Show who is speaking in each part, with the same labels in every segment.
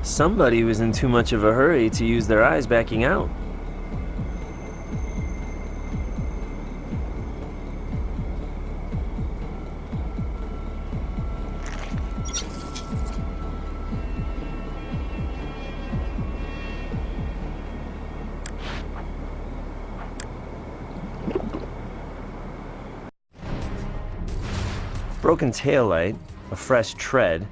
Speaker 1: Somebody was in too much of a hurry to use their eyes backing out. Broken taillight, a fresh tread.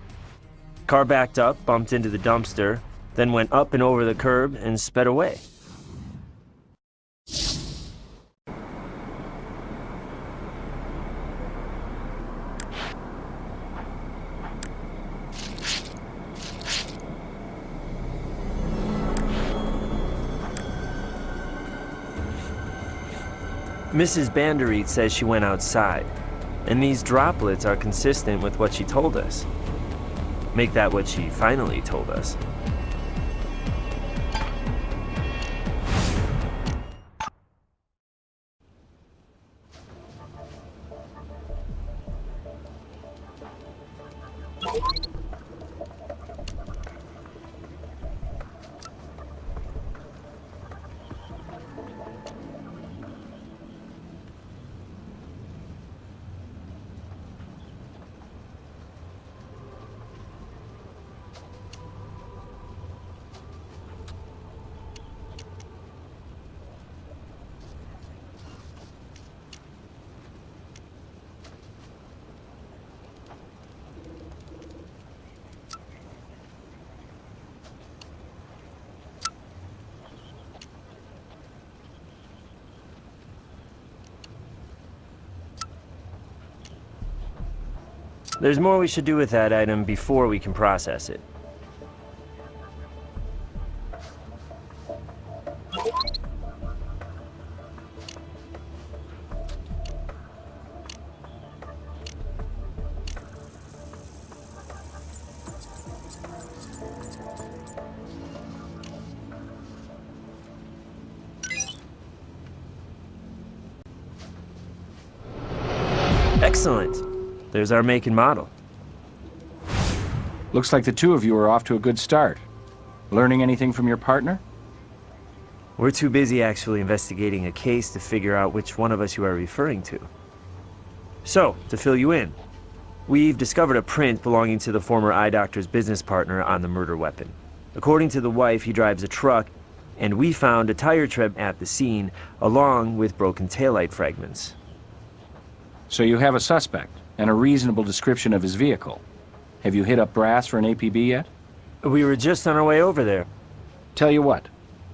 Speaker 1: Car backed up, bumped into the dumpster, then went up and over the curb and sped away. Mrs. Banderit says she went outside, and these droplets are consistent with what she told us. Make that what she finally told us. There's more we should do with that item before we can process it. Excellent. There's our make and model.
Speaker 2: Looks like the two of you are off to a good start. Learning anything from your partner?
Speaker 1: We're too busy actually investigating a case to figure out which one of us you are referring to. So, to fill you in, we've discovered a print belonging to the former eye doctor's business partner on the murder weapon. According to the wife, he drives a truck, and we found a tire tread at the scene, along with broken taillight fragments.
Speaker 2: So you have a suspect, and a reasonable description of his vehicle. Have you hit up Brass for an APB yet?
Speaker 1: We were just on our way over there.
Speaker 2: Tell you what,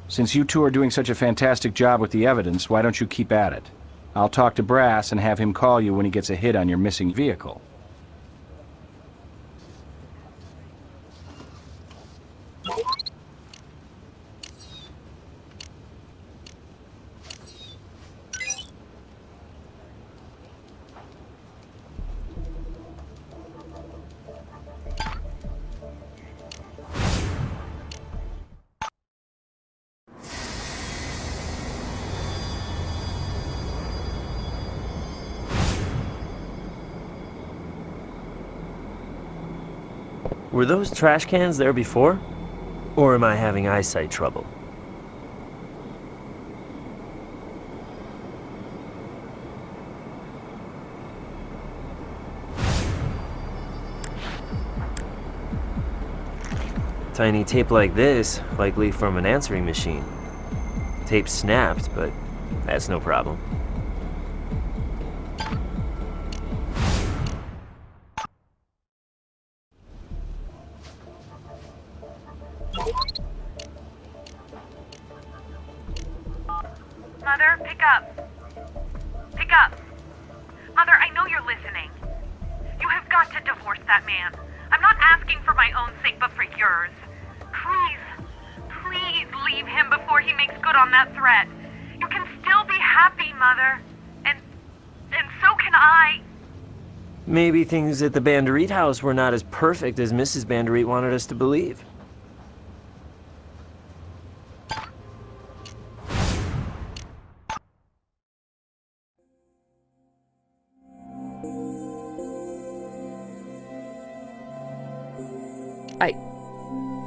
Speaker 2: since you two are doing such a fantastic job with the evidence, why don't you keep at it? I'll talk to Brass and have him call you when he gets a hit on your missing vehicle.
Speaker 1: Were those trash cans there before? Or am I having eyesight trouble? Tiny tape like this, likely from an answering machine. Tape snapped, but that's no problem.
Speaker 3: Mother, pick up. Pick up. Mother, I know you're listening. You have got to divorce that man. I'm not asking for my own sake, but for yours. Please, please leave him before he makes good on that threat. You can still be happy, Mother. And so can I.
Speaker 1: Maybe things at the Banderit house were not as perfect as Mrs. Banderit wanted us to believe.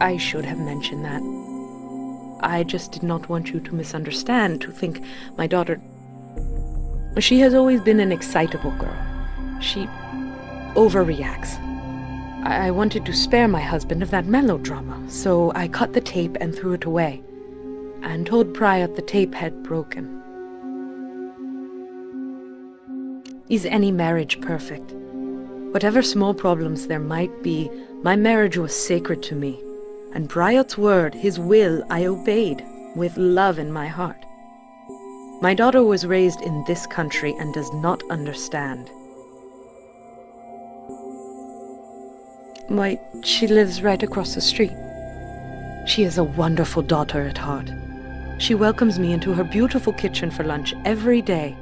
Speaker 4: I should have mentioned that. I just did not want you to misunderstand, to think my daughter... She has always been an excitable girl. She overreacts. I wanted to spare my husband of that melodrama, so I cut the tape and threw it away, and told Bryant the tape had broken. Is any marriage perfect? Whatever small problems there might be, my marriage was sacred to me, and Bryant's word, his will, I obeyed, with love in my heart. My daughter was raised in this country and does not understand. Why, she lives right across the street. She is a wonderful daughter at heart. She welcomes me into her beautiful kitchen for lunch every day.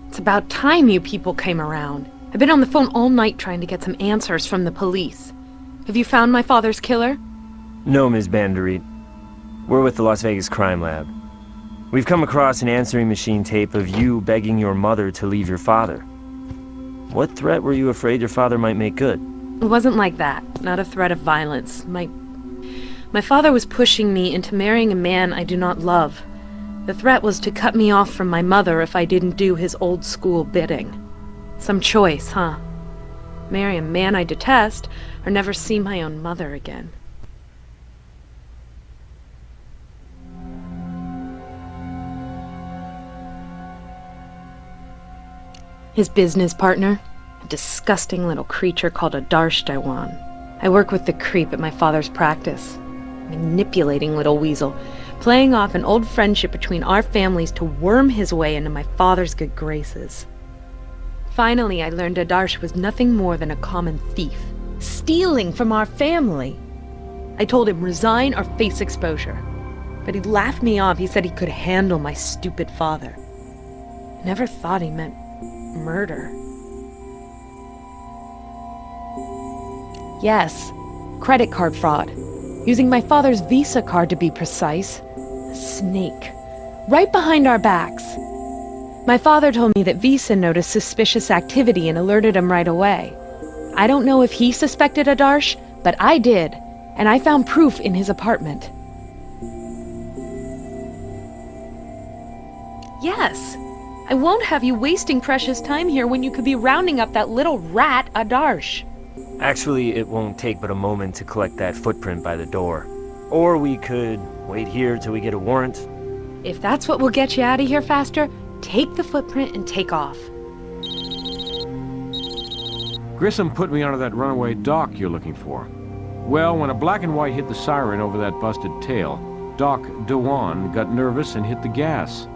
Speaker 4: It's about time you people came around. I've been on the phone all night trying to get some answers from the police. Have you found my father's killer?
Speaker 1: No, Ms. Banderit. We're with the Las Vegas Crime Lab. We've come across an answering machine tape of you begging your mother to leave your father. What threat were you afraid your father might make good?
Speaker 4: It wasn't like that. Not a threat of violence. My father was pushing me into marrying a man I do not love. The threat was to cut me off from my mother if I didn't do his old school bidding. Some choice, huh? Marry a man I detest, or never see my own mother again. His business partner? A disgusting little creature called a Darshdawan. I work with the creep at my father's practice. Manipulating little weasel, playing off an old friendship between our families to worm his way into my father's good graces. Finally, I learned Adarsh was nothing more than a common thief, stealing from our family. I told him resign or face exposure, but he laughed me off. He said he could handle my stupid father. I never thought he meant murder. Yes, credit card fraud. Using my father's Visa card to be precise. A snake. Right behind our backs. My father told me that Visa noticed suspicious activity and alerted him right away. I don't know if he suspected Adarsh, but I did, and I found proof in his apartment. Yes, I won't have you wasting precious time here when you could be rounding up that little rat, Adarsh.
Speaker 1: Actually, it won't take but a moment to collect that footprint by the door. Or we could wait here till we get a warrant.
Speaker 4: If that's what will get you out of here faster, take the footprint and take off.
Speaker 2: Grissom put me onto that runaway Doc you're looking for. Well, when a black and white hit the siren over that busted tail, Doc Dewan got nervous and hit the gas.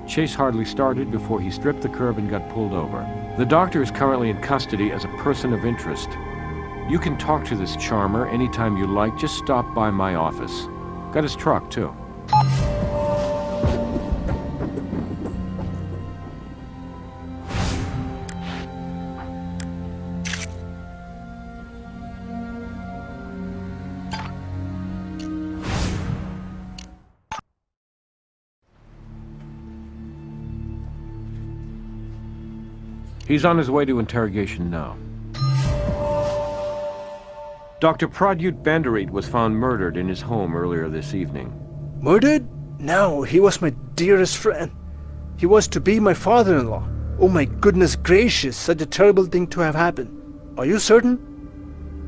Speaker 2: Chase hardly started before he stripped the curb and got pulled over. The doctor is currently in custody as a person of interest. You can talk to this charmer anytime you like. Just stop by my office. Got his truck, too. He's on his way to interrogation now. Dr. Pradyut Banderit was found murdered in his home earlier this evening.
Speaker 5: Murdered? No, he was my dearest friend. He was to be my father-in-law. Oh my goodness gracious, such a terrible thing to have happened. Are you certain?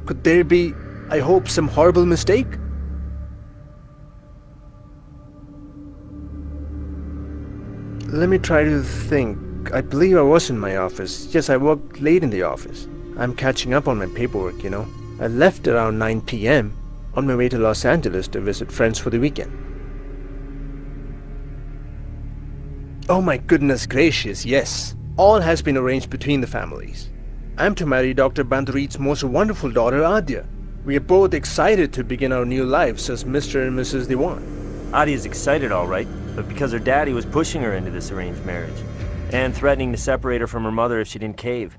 Speaker 5: Could there be, I hope, some horrible mistake? Let me try to think. I believe I was in my office. Yes, I worked late in the office. I'm catching up on my paperwork, you know. I left around 9 p.m. on my way to Los Angeles to visit friends for the weekend. Oh my goodness gracious, yes. All has been arranged between the families. I'm to marry Dr. Banderit's most wonderful daughter, Adya. We are both excited to begin our new lives as Mr. and Mrs. Dewan.
Speaker 1: Adia's excited, all right, but because her daddy was pushing her into this arranged marriage and threatening to separate her from her mother if she didn't cave.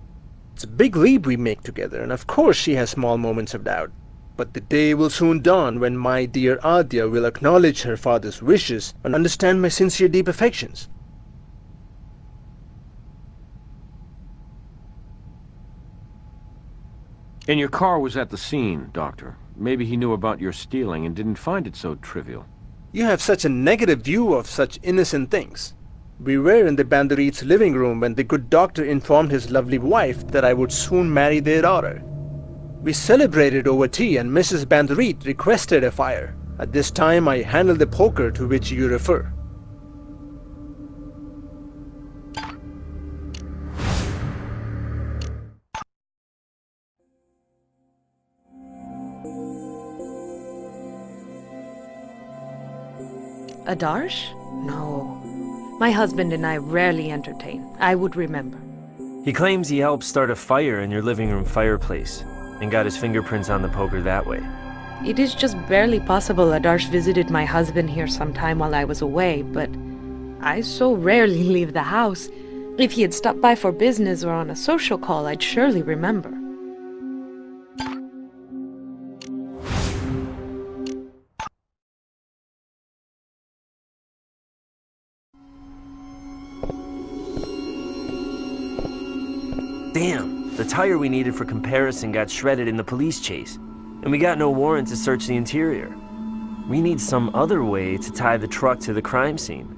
Speaker 5: It's a big leap we make together, and of course she has small moments of doubt. But the day will soon dawn when my dear Adya will acknowledge her father's wishes and understand my sincere deep affections.
Speaker 2: And your car was at the scene, Doctor. Maybe he knew about your stealing and didn't find it so trivial.
Speaker 5: You have such a negative view of such innocent things. We were in the Bandarit's living room when the good doctor informed his lovely wife that I would soon marry their daughter. We celebrated over tea and Mrs. Bandarit requested a fire. At this time I handled the poker to which you refer.
Speaker 4: Adarsh? No. My husband and I rarely entertain. I would remember.
Speaker 1: He claims he helped start a fire in your living room fireplace and got his fingerprints on the poker that way.
Speaker 4: It is just barely possible Adarsh visited my husband here sometime while I was away, but I so rarely leave the house. If he had stopped by for business or on a social call, I'd surely remember.
Speaker 1: Damn, the tire we needed for comparison got shredded in the police chase, and we got no warrant to search the interior. We need some other way to tie the truck to the crime scene.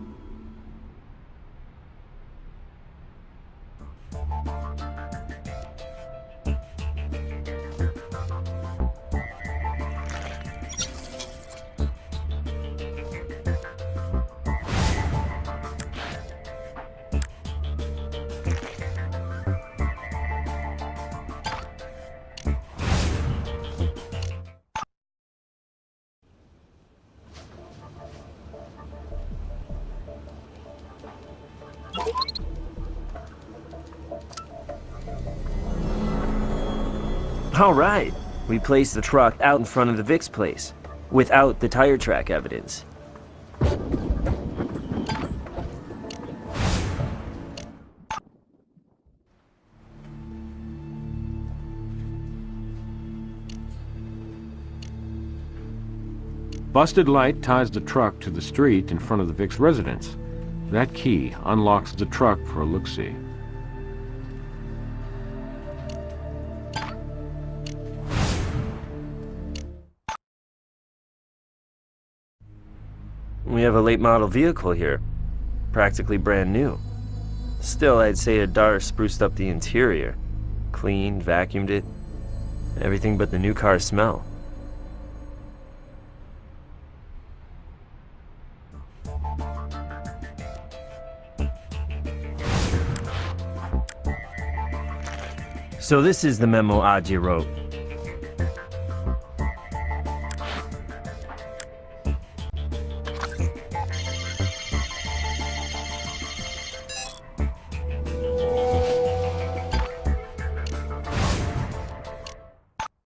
Speaker 1: All right, we placed the truck out in front of the Vic's place, without the tire track evidence.
Speaker 2: Busted light ties the truck to the street in front of the Vic's residence. That key unlocks the truck for a look-see.
Speaker 1: We have a late model vehicle here, practically brand new. Still, I'd say Adar spruced up the interior, cleaned, vacuumed it, everything but the new car smell. So this is the memo Adya wrote.